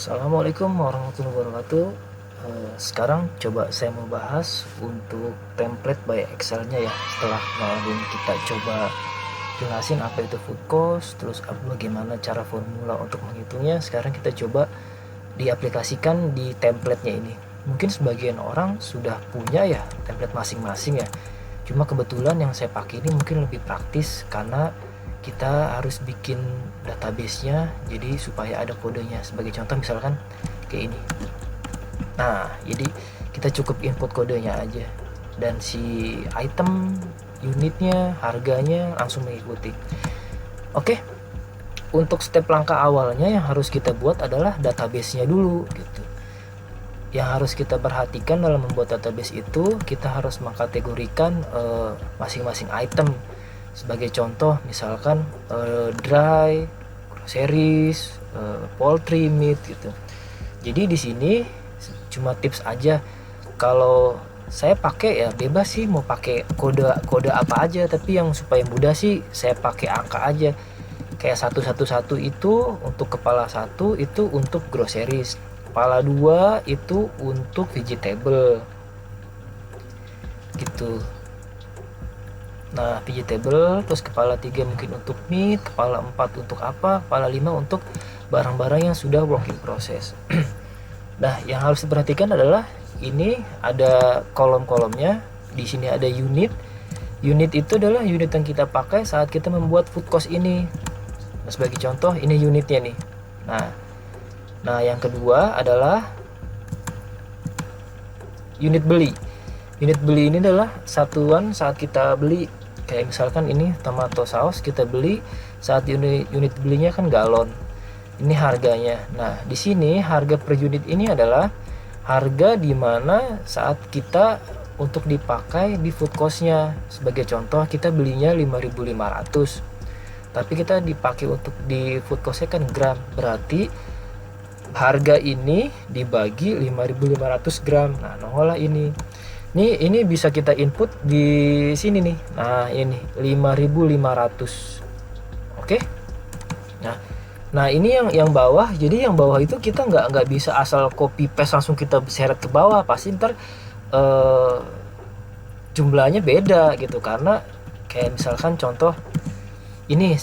Assalamualaikum warahmatullahi wabarakatuh. Sekarang coba saya mau bahas untuk template by Excel-nya ya. Setelah kemarin kita coba jelasin apa itu food cost, terus bagaimana cara formula untuk menghitungnya. Sekarang kita coba diaplikasikan di template-nya ini. Mungkin sebagian orang sudah punya ya template masing-masing ya. Cuma kebetulan yang saya pakai ini mungkin lebih praktis karena kita harus bikin database-nya jadi supaya ada kodenya. Sebagai contoh misalkan kayak ini. Nah, jadi kita cukup input kodenya aja dan si item, unitnya, harganya langsung mengikuti. Oke. Untuk step langkah awalnya yang harus kita buat adalah database-nya dulu gitu. Yang harus kita perhatikan dalam membuat database itu, kita harus mengkategorikan masing-masing item. Sebagai contoh misalkan dry, groceries, poultry, meat gitu. Jadi di sini cuma tips aja. Kalau saya pakai ya bebas sih, mau pakai kode apa aja, tapi yang supaya mudah sih saya pakai angka aja. Kayak 111 itu untuk kepala 1 itu untuk groceries, kepala 2 itu untuk vegetable gitu. Nah, vegetable, terus kepala 3 mungkin untuk meat, kepala 4 untuk apa, kepala 5 untuk barang-barang yang sudah work in process. Nah, yang harus diperhatikan adalah ini ada kolom-kolomnya. Di sini ada unit. Unit itu adalah unit yang kita pakai saat kita membuat food cost ini. Nah, sebagai contoh ini unitnya nih. Nah, yang kedua adalah unit beli. Unit beli ini adalah satuan saat kita beli. Kayak misalkan ini tomato saus kita beli, saat unit belinya kan galon. Ini harganya. Nah, di sini harga per unit ini adalah harga di mana saat kita untuk dipakai di food cost-nya. Sebagai contoh kita belinya 5.500. Tapi kita dipakai untuk di food cost-nya kan gram. Berarti harga ini dibagi 5.500 gram. Nah, nongol lah ini. Ini bisa kita input di sini nih. Nah, ini 5.500. Oke. Nah, ini yang bawah. Jadi yang bawah itu kita nggak bisa asal copy paste langsung kita seret ke bawah. Pasti ntar jumlahnya beda gitu. Karena kayak misalkan contoh ini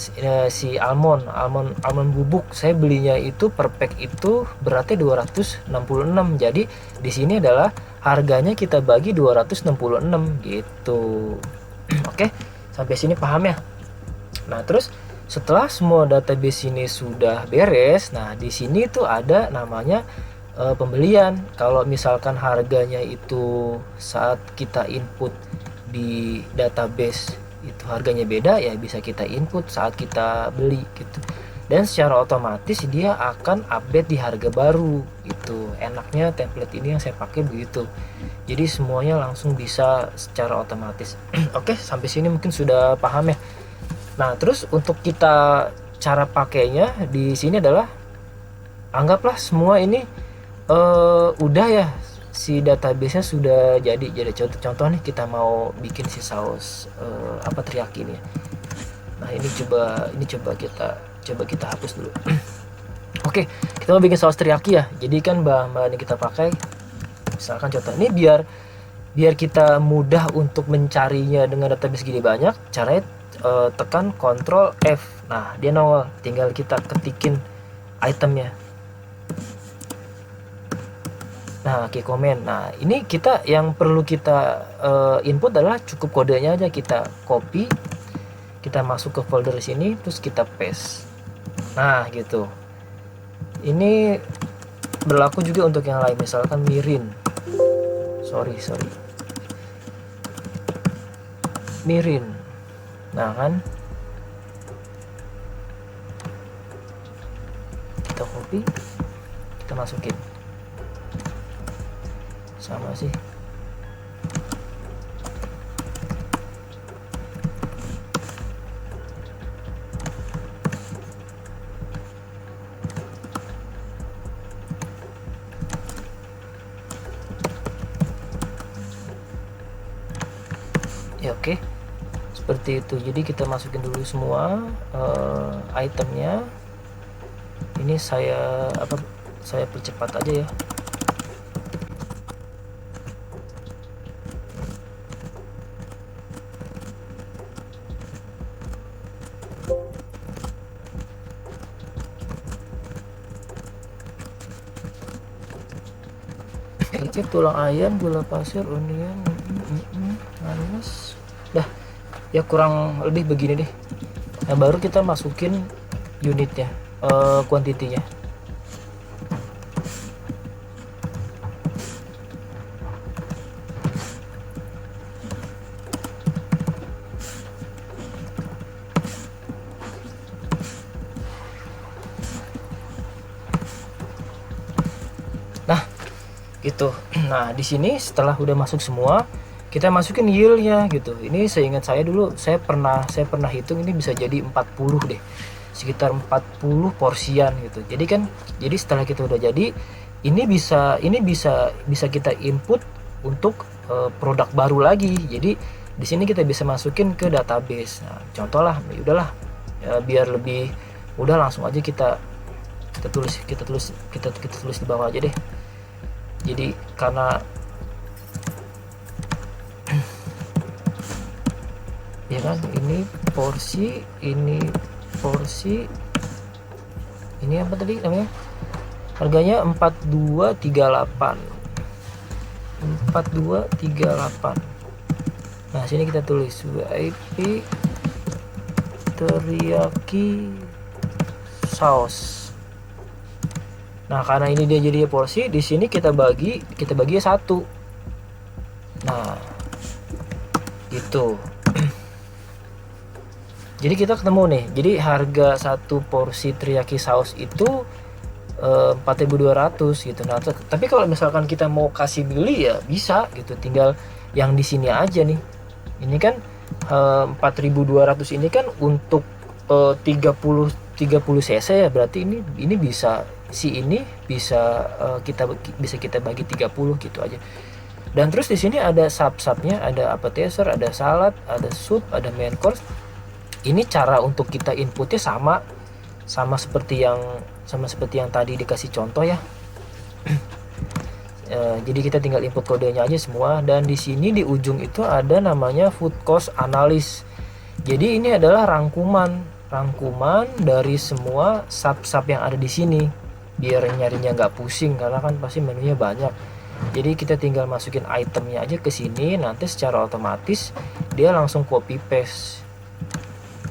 si almond bubuk, saya belinya itu per pack itu berarti 266. Jadi di sini adalah harganya kita bagi 266 gitu. Oke, sampai sini paham ya? Nah, terus setelah semua database ini sudah beres, nah di sini tuh ada namanya pembelian. Kalau misalkan harganya itu saat kita input di database itu harganya beda, ya bisa kita input saat kita beli gitu, dan secara otomatis dia akan update di harga baru gitu. Enaknya template ini yang saya pakai begitu, jadi semuanya langsung bisa secara otomatis. Oke, sampai sini mungkin sudah paham ya. Nah, terus untuk kita cara pakainya di sini adalah anggaplah semua ini udah ya, si database-nya sudah jadi contoh nih kita mau bikin si saus teriyaki ini. Nah, ini coba kita hapus dulu. Oke, kita mau bikin saus teriyaki ya. Jadi kan bahan-bahan yang kita pakai misalkan contoh ini biar kita mudah untuk mencarinya dengan database gini banyak, caranya tekan Ctrl F. Nah, dia nongol, tinggal kita ketikin itemnya. Nah, key comment. Nah, ini kita yang perlu kita input adalah cukup kodenya aja, kita copy, kita masuk ke folder sini, terus kita paste. Nah, gitu. Ini berlaku juga untuk yang lain, misalkan mirin. Sorry. Mirin. Nah, kan kita copy, kita masukin. Sama sih. Ya, oke. Seperti itu. Jadi kita masukin dulu semua itemnya. Ini saya percepat aja ya. Tulang ayam, gula pasir, onion, manis. Dah, ya kurang lebih begini deh. Nah, baru kita masukin unitnya, kuantitinya. Nah, gitu. Nah, di sini setelah udah masuk semua, kita masukin yieldnya gitu. Ini seingat saya dulu, saya pernah hitung ini bisa jadi 40 deh, sekitar 40 porsian gitu. Jadi setelah kita udah jadi, ini bisa kita input untuk produk baru lagi. Jadi di sini kita bisa masukin ke database. Nah, contoh lah, ya udahlah, ya, biar lebih udah langsung aja kita tulis di bawah aja deh. Jadi karena ya kan, ini porsi, ini apa tadi namanya, harganya 4238. Nah, sini kita tulis VIP teriyaki saus. Nah, karena ini dia jadi porsi, di sini kita bagi satu. Nah, gitu. Jadi kita ketemu nih. Jadi harga satu porsi teriyaki saus itu 4.200 gitu. Nah, tapi kalau misalkan kita mau kasih milih ya bisa gitu. Tinggal yang di sini aja nih. Ini kan 4.200 ini kan untuk 30 cc ya, berarti ini bisa kita bagi 30 gitu aja. Dan terus di sini ada sub-subnya, ada appetizer, ada salad, ada soup, ada main course. Ini cara untuk kita inputnya sama seperti yang tadi dikasih contoh ya. Jadi kita tinggal input kodenya aja semua. Dan di sini di ujung itu ada namanya food cost analysis. Jadi ini adalah rangkuman dari semua sub-sub yang ada di sini, biar nyarinya nggak pusing karena kan pasti menunya banyak. Jadi kita tinggal masukin itemnya aja ke sini, nanti secara otomatis dia langsung copy paste.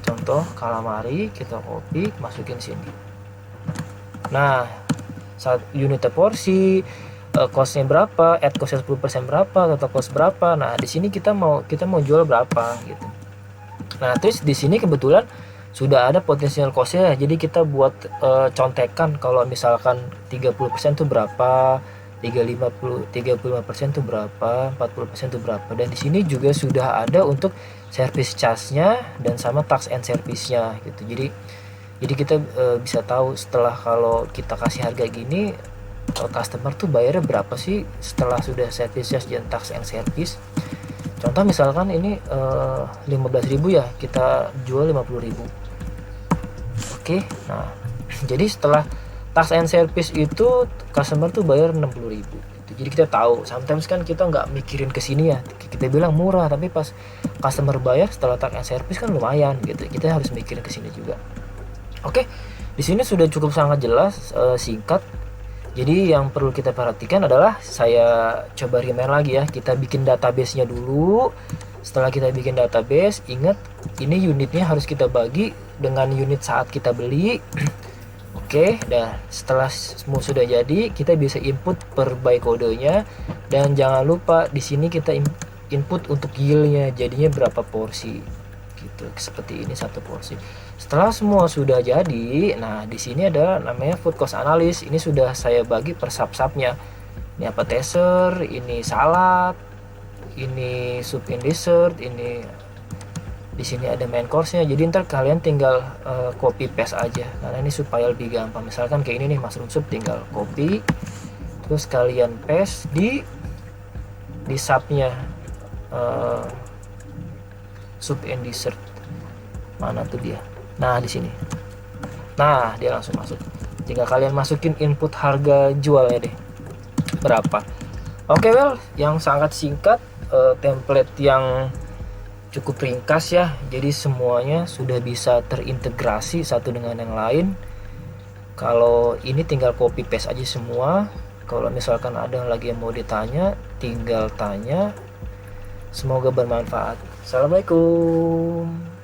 Contoh calamari, kita copy masukin sini. Nah, saat unitnya porsi, costnya berapa, add costnya 10% berapa, total cost berapa. Nah, di sini kita mau jual berapa gitu. Nah, terus di sini kebetulan sudah ada potensial costnya, jadi kita buat contekan kalau misalkan 30% tuh berapa, 35% tuh berapa, 40% tuh berapa. Dan di sini juga sudah ada untuk service charge-nya dan sama tax and service-nya gitu. Jadi kita bisa tahu setelah kalau kita kasih harga gini, customer tuh bayarnya berapa sih setelah sudah service charge dan tax and service. Contoh misalkan ini 15.000 ya, kita jual 50.000. Oke, nah jadi setelah tax and service itu customer tuh bayar 60.000 gitu. Jadi kita tahu, sometimes kan kita nggak mikirin ke sini ya, kita bilang murah, tapi pas customer bayar setelah tax and service kan lumayan gitu. Kita harus mikirin ke sini juga. Oke, di sini sudah cukup sangat jelas, singkat. Jadi yang perlu kita perhatikan adalah, saya coba remind lagi ya, kita bikin database-nya dulu. Setelah kita bikin database, ingat ini unitnya harus kita bagi dengan unit saat kita beli. Oke, dan setelah semua sudah jadi, kita bisa input per by kodenya. Dan jangan lupa di sini kita input untuk yieldnya, jadinya berapa porsi gitu, seperti ini satu porsi. Setelah semua sudah jadi, nah di sini ada namanya food cost analysis. Ini sudah saya bagi per sub-subnya. Ini appetizer, ini salad, ini soup and dessert, ini di sini ada main course-nya. Jadi ntar kalian tinggal copy paste aja, karena ini supaya lebih gampang. Misalkan kayak ini nih, mushroom soup, tinggal copy terus kalian paste di subnya soup and dessert. Mana tuh dia? Nah, di sini. Nah, dia langsung masuk. tinggal kalian masukin input harga jualnya deh berapa. Oke, well, yang sangat singkat, template yang cukup ringkas ya, jadi semuanya sudah bisa terintegrasi satu dengan yang lain. Kalau ini tinggal copy paste aja semua. Kalau misalkan ada lagi yang mau ditanya, tinggal tanya. Semoga bermanfaat. Assalamualaikum.